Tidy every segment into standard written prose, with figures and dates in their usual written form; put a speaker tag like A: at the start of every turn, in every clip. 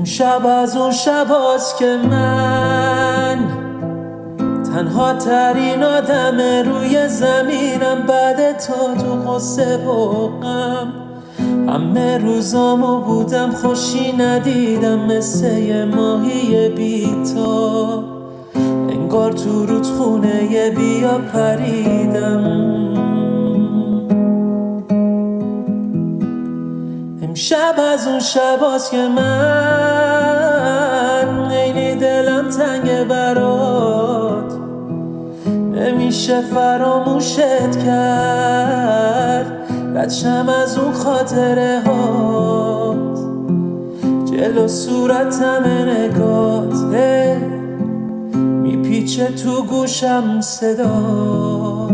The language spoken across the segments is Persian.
A: امشب از اون شباست که من تنها ترین آدم روی زمینم، بعد تو غصه و غم. همه روزامو بودم خوشی ندیدم، مثل یه ماهی بی‌تاب، انگار تو رودخونه بیا پریدم. امشب از اون شباست که من خیلی دلم تنگ برات، نمیشه فراموشت کرد، ردشم از اون خاطره هات، جلو صورتم نگات میپیچه تو گوشم صدات.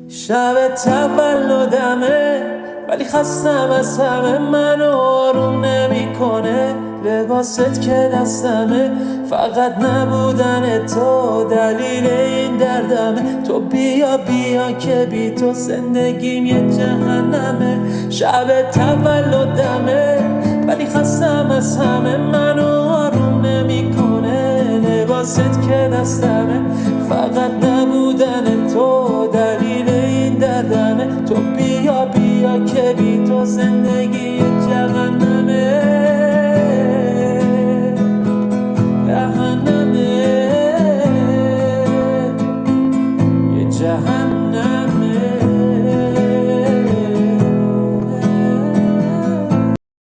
A: شب تولدمه ولی خستم از همه، منو آروم نمیکنه لباست که دستمه، فقط نبودن تو دلیل این دردمه. تو بیا که بی تو زندگیم یه جهنمه. شب تولدمه ولی خستم از همه، منو آروم نمیکنه لباست که دستمه، فقط نبودن تو دلیل این دردمه. تو بیا که بی تو زندگی یه جهنمه.